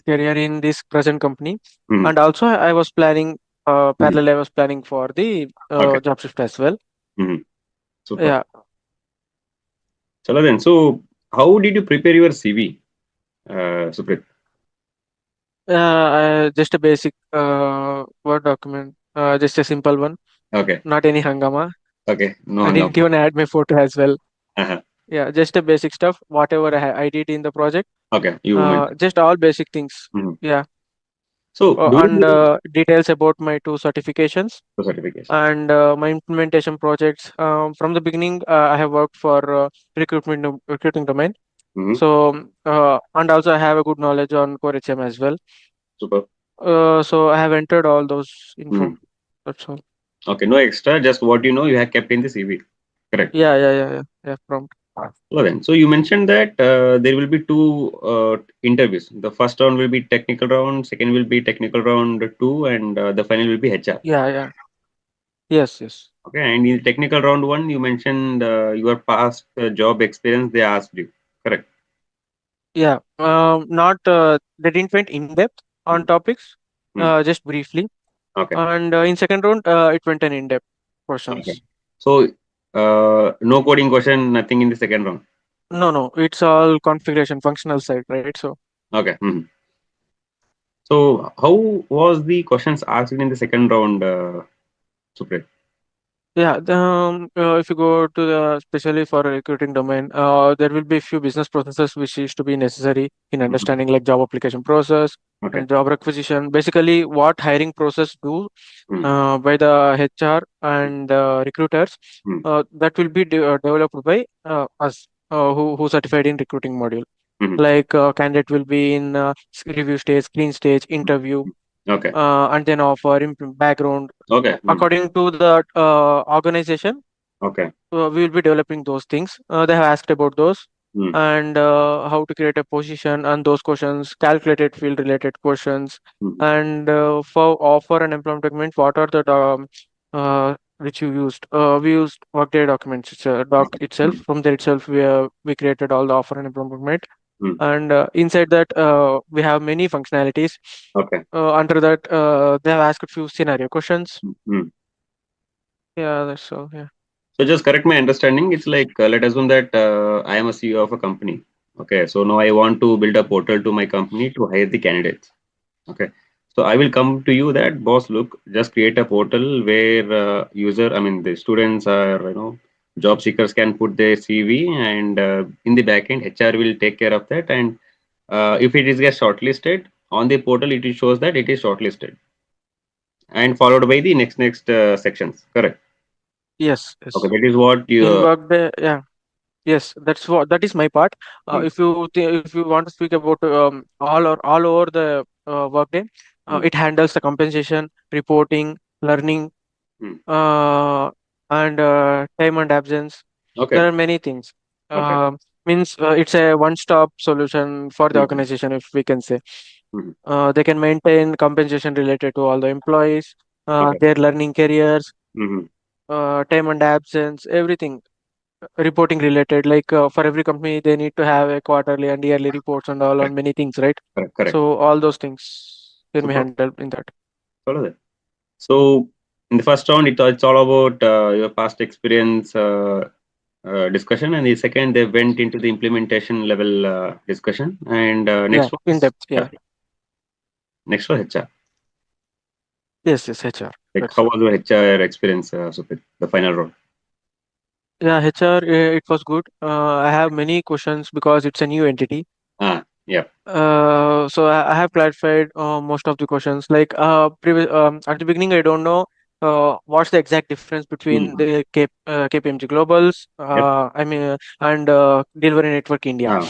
career in this present company, Mm-hmm. and also I was planning Mm-hmm. parallel. I was planning for the Okay. job shift as well. Mm-hmm. Super. Yeah, Chalo then. So, how did you prepare your CV, Suprit? just a basic Word document, just a simple one, Okay. not any hangama. Okay. No I didn't hangama. even add my photo as well. Uh-huh. Yeah, just a basic stuff. Whatever I did in the project, Okay. You mentioned. just all basic things. Mhm. Yeah, So, and during details about my two certifications the certifications. and my implementation projects. From the beginning, I have worked for recruiting domain. Mm-hmm. So and also I have a good knowledge on core HM as well. Super. So I have entered all those Mm. info. That's all. Okay. No extra. Just what you know, you have kept in the CV. Correct. Yeah. Prompt. Well then, so you mentioned that there will be two interviews. The first round will be technical round, second will be technical round two, and the final will be HR. Yeah. Yes. Okay, and in technical round one, you mentioned your past job experience. They asked you, correct? Yeah. Not they didn't went in depth on Mm, topics. mm. Just briefly. Okay, And in second round, it went an in depth okay. questions. So no coding question, nothing in the second round. No. It's all configuration, functional side, right? So Okay. Mhm. So how was the questions asked in the second round, Supreet? yeah, if you go to the especially for a recruiting domain, there will be few business processes which is to be necessary in Mhm. understanding like job application process Okay. and job requisition. Basically, what hiring process do Mm, by the HR and recruiters, mm, that will be developed by us who certified in recruiting module. mhm. Like candidate will be in review stage, screen stage, interview, Okay. and then offer background Okay. according to the organization. Okay. We will be developing those things. They have asked about those Mm, and how to create a position and those questions, calculated field related questions, mhm. and for offer and employment document, what are the which you used? We used Workday documents, doc Okay. itself. Mm, From there itself, we created all the offer and employment document, mm. and inside that we have many functionalities. Okay. Under that, they have asked a few scenario questions. Mm. Yeah, that's all. Yeah. So just correct my understanding. It's like let us assume that I am a CEO of a company. Okay. So now I want to build a portal to my company to hire the candidates. Okay. So I will come to you that boss, look, just create a portal where I mean the students are, job seekers can put their CV and in the backend HR will take care of that. And if it is get shortlisted on the portal, it shows that it is shortlisted and followed by the next sections. Correct. Okay. Yes. That is what In you. Workday, yeah. Yes, that is my part. Hmm, If you want to speak about all over the Workday, hmm, it handles the compensation, reporting, learning, hmm. uh, and time and absence. Okay. There are many things. Okay. Means it's a one-stop solution for the Hmm, organization, if we can say. hmm. They can maintain compensation related to all the employees, Okay. their learning careers, Hmm. time and absence, everything reporting related. Like for every company, they need to have a quarterly and yearly reports and all on Correct. many things, right? Correct. Correct. So all those things can be Super. handled in that. Follow that. So in the first round, it's all about your past experience discussion, and the second they went into the implementation level discussion, and Yeah, next in was depth. Yeah. next was HR. Yes, HR. Like That's how all. was your HR experience, Supit, the final round? Yeah, HR. It was good. I have many questions because it's a new entity. Yeah. So I have clarified most of the questions. Like at the beginning, I don't know what's the exact difference between Mhm. the KPMG Globals, Yep. and Delivery Network India.